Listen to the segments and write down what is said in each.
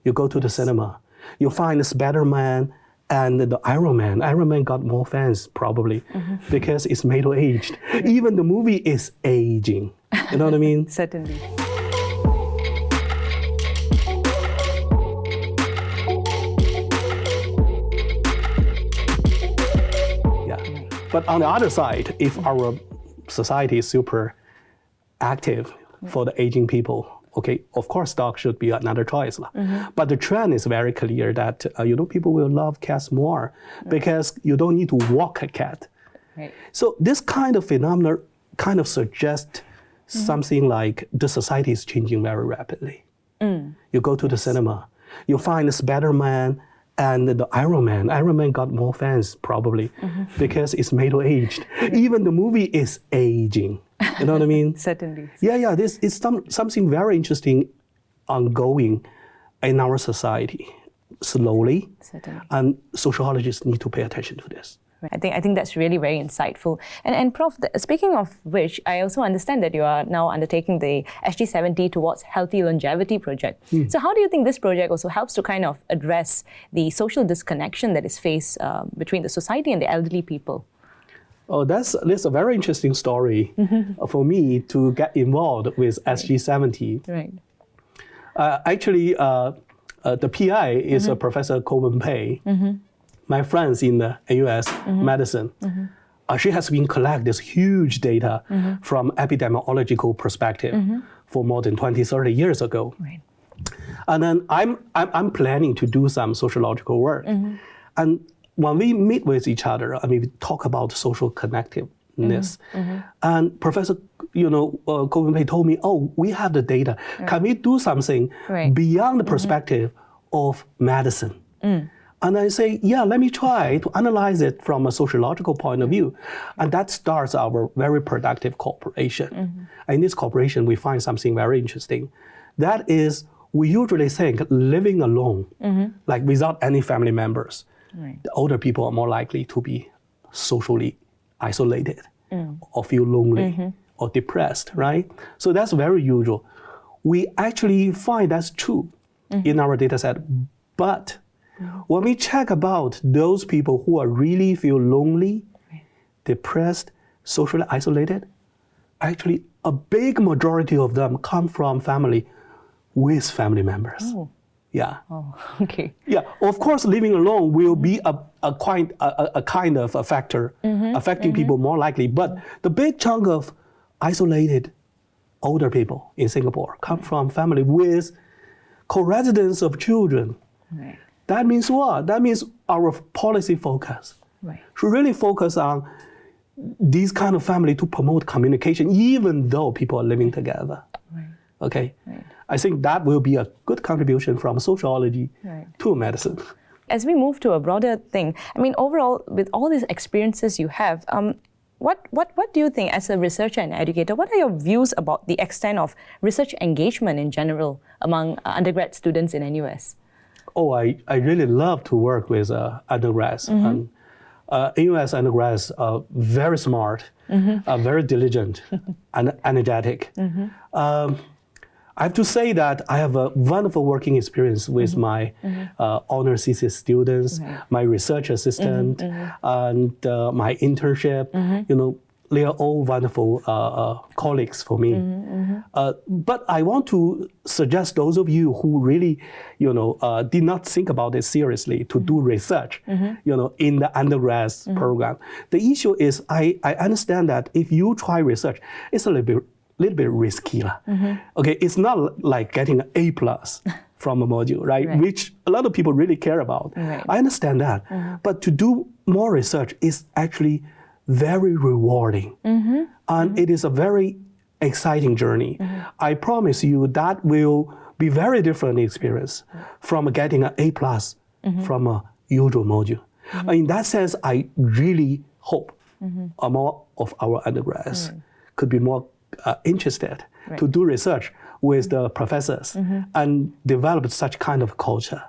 You go to the cinema, you find Spider-Man and the Iron Man. Iron Man got more fans probably because it's middle-aged. Even the movie is aging. You know what I mean? Certainly. Yeah. But on the other side, if our society is super active for the aging people, okay, of course, dog should be another choice. But the trend is very clear that, people will love cats more because you don't need to walk a cat. Right. So this kind of phenomena kind of suggests something like the society is changing very rapidly. You go to the cinema, you find Spider-Man and the Iron Man. Iron Man got more fans probably because it's middle-aged. Even the movie is aging. You know what I mean? Certainly. Yeah. This is something very interesting ongoing in our society slowly. Certainly. And sociologists need to pay attention to this. I think that's really very insightful. And Prof, speaking of which, I also understand that you are now undertaking the SG70 Towards Healthy Longevity project. So how do you think this project also helps to kind of address the social disconnection that is faced between the society and the elderly people? Oh, that's a very interesting story for me to get involved with SG70. Right. Actually, the PI is Professor Coleman Pei. My friends in the US medicine. She has been collecting this huge data from epidemiological perspective for more than 20, 30 years ago. Right. And then I'm planning to do some sociological work. And when we meet with each other, we talk about social connectiveness. And Professor, Coleman Pei told me, oh, we have the data. Can we do something beyond the perspective of medicine? And I say, yeah, let me try to analyze it from a sociological point of view. And that starts our very productive cooperation. And in this cooperation, we find something very interesting. That is, we usually think living alone, like without any family members, the older people are more likely to be socially isolated or feel lonely or depressed, right? So that's very usual. We actually find that's true in our data set, but when we check about those people who are really feel lonely, depressed, socially isolated, actually a big majority of them come from family with family members. Oh. Yeah. Oh, okay. Yeah, of course, living alone will be a kind of a factor affecting people more likely, but the big chunk of isolated older people in Singapore come from family with co-residence of children. Right. That means what? That means our policy focus should really focus on these kind of family to promote communication, even though people are living together. Right. Okay? Right. I think that will be a good contribution from sociology to medicine. As we move to a broader thing, overall, with all these experiences you have, what do you think as a researcher and educator, what are your views about the extent of research engagement in general among undergrad students in NUS? Oh, I really love to work with undergrads. And NUS undergrads are very smart, very diligent, and energetic. I have to say that I have a wonderful working experience with my honor thesis students, my research assistant, and my internship. They are all wonderful colleagues for me. But I want to suggest those of you who really, did not think about it seriously to do research, in the undergrad program. The issue is I understand that if you try research, it's a little bit risky. Okay, it's not like getting an A+ from a module, right? Which a lot of people really care about. I understand that. But to do more research is actually very rewarding. And it is a very exciting journey. I promise you that will be very different experience from getting an A+ from a usual module. In that sense, I really hope more of our undergrads could be more interested to do research with the professors and develop such kind of culture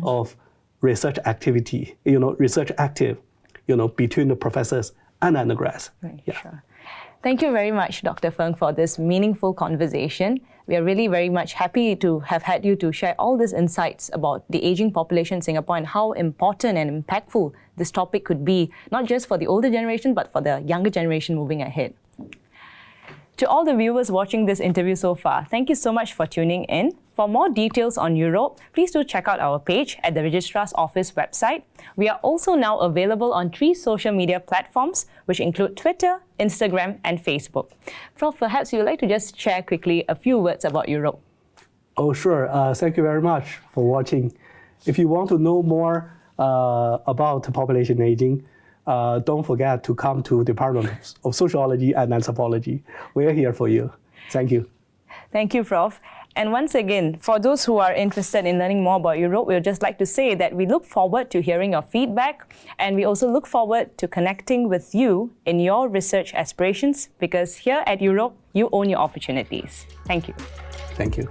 of research activity, research active, between the professors and undergrads. Sure. Thank you very much, Dr. Feng, for this meaningful conversation. We are really very much happy to have had you to share all these insights about the aging population in Singapore and how important and impactful this topic could be, not just for the older generation, but for the younger generation moving ahead. To all the viewers watching this interview so far, thank you so much for tuning in. For more details on Europe, please do check out our page at the Registrar's Office website. We are also now available on 3 social media platforms, which include Twitter, Instagram, and Facebook. Prof, perhaps you would like to just share quickly a few words about Europe. Oh, sure. Thank you very much for watching. If you want to know more about population aging, don't forget to come to the Department of Sociology and Anthropology. We are here for you. Thank you. Thank you, Prof. And once again, for those who are interested in learning more about Europe, we would just like to say that we look forward to hearing your feedback, and we also look forward to connecting with you in your research aspirations, because here at Europe, you own your opportunities. Thank you. Thank you.